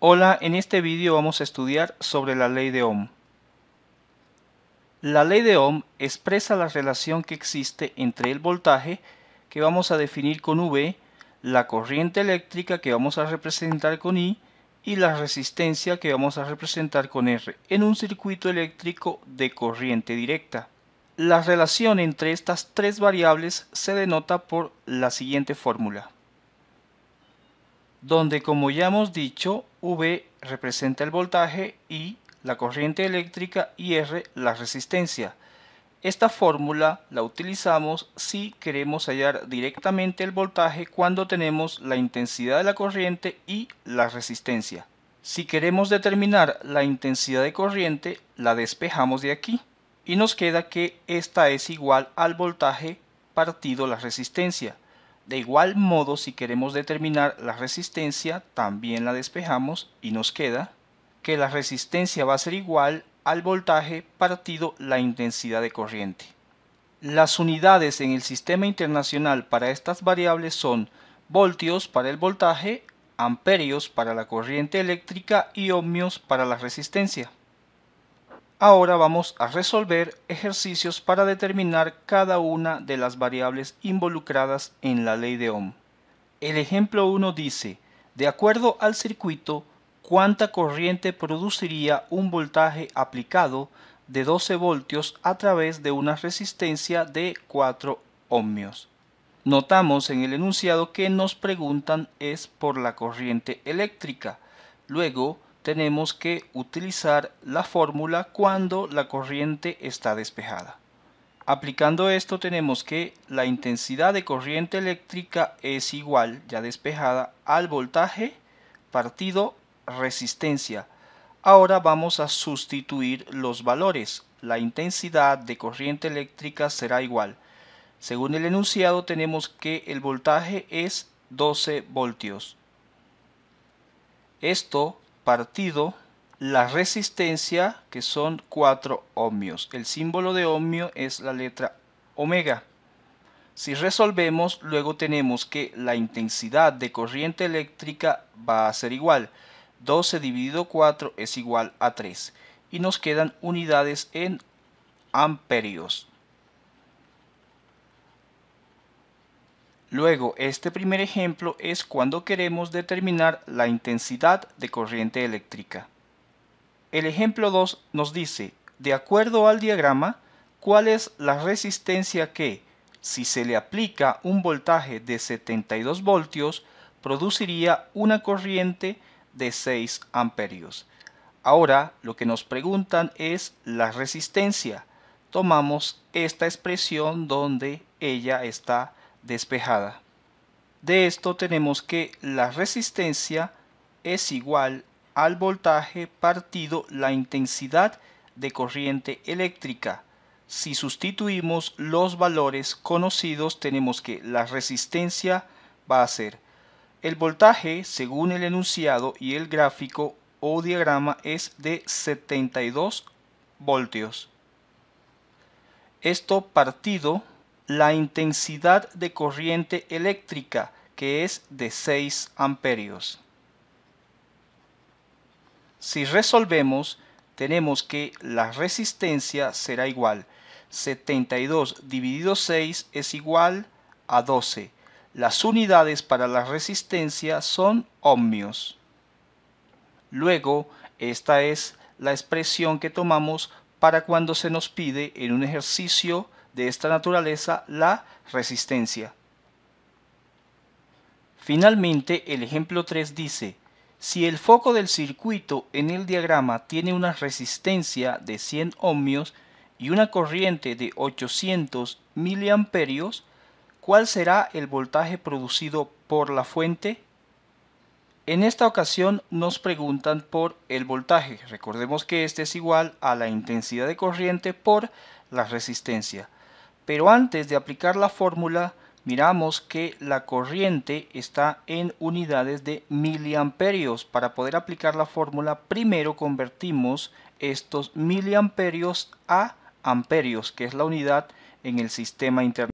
Hola, en este vídeo vamos a estudiar sobre la ley de Ohm. La ley de Ohm expresa la relación que existe entre el voltaje, que vamos a definir con V, la corriente eléctrica, que vamos a representar con I, y la resistencia, que vamos a representar con R, en un circuito eléctrico de corriente directa. La relación entre estas tres variables se denota por la siguiente fórmula, donde, como ya hemos dicho, V representa el voltaje, I la corriente eléctrica y R la resistencia. Esta fórmula la utilizamos si queremos hallar directamente el voltaje cuando tenemos la intensidad de la corriente y la resistencia. Si queremos determinar la intensidad de corriente, la despejamos de aquí y nos queda que esta es igual al voltaje partido la resistencia. De igual modo, si queremos determinar la resistencia, también la despejamos y nos queda que la resistencia va a ser igual al voltaje partido la intensidad de corriente. Las unidades en el sistema internacional para estas variables son voltios para el voltaje, amperios para la corriente eléctrica y ohmios para la resistencia. Ahora vamos a resolver ejercicios para determinar cada una de las variables involucradas en la ley de Ohm. El ejemplo 1 dice, de acuerdo al circuito, ¿cuánta corriente produciría un voltaje aplicado de 12 voltios a través de una resistencia de 4 ohmios? Notamos en el enunciado que nos preguntan es por la corriente eléctrica. Luego tenemos que utilizar la fórmula cuando la corriente está despejada. Aplicando esto tenemos que la intensidad de corriente eléctrica es igual, ya despejada, al voltaje partido resistencia. Ahora vamos a sustituir los valores. La intensidad de corriente eléctrica será igual. Según el enunciado tenemos que el voltaje es 12 voltios. Esto partido la resistencia, que son 4 ohmios. El símbolo de ohmio es la letra omega. Si resolvemos, luego tenemos que la intensidad de corriente eléctrica va a ser igual. 12 dividido 4 es igual a 3. Y nos quedan unidades en amperios. Luego, este primer ejemplo es cuando queremos determinar la intensidad de corriente eléctrica. El ejemplo 2 nos dice, de acuerdo al diagrama, ¿cuál es la resistencia que, si se le aplica un voltaje de 72 voltios, produciría una corriente de 6 amperios? Ahora, lo que nos preguntan es la resistencia. Tomamos esta expresión donde ella está despejada. De esto tenemos que la resistencia es igual al voltaje partido la intensidad de corriente eléctrica. Si sustituimos los valores conocidos, tenemos que la resistencia va a ser el voltaje, según el enunciado y el gráfico o diagrama, es de 72 voltios. Esto partido la intensidad de corriente eléctrica, que es de 6 amperios. Si resolvemos, tenemos que la resistencia será igual. 72 dividido 6 es igual a 12. Las unidades para la resistencia son ohmios. Luego, esta es la expresión que tomamos para cuando se nos pide en un ejercicio de esta naturaleza la resistencia. Finalmente, el ejemplo 3 dice, si el foco del circuito en el diagrama tiene una resistencia de 100 ohmios y una corriente de 800 miliamperios, ¿cuál será el voltaje producido por la fuente? En esta ocasión nos preguntan por el voltaje. Recordemos que este es igual a la intensidad de corriente por la resistencia. Pero antes de aplicar la fórmula, miramos que la corriente está en unidades de miliamperios. Para poder aplicar la fórmula, primero convertimos estos miliamperios a amperios, que es la unidad en el sistema internacional.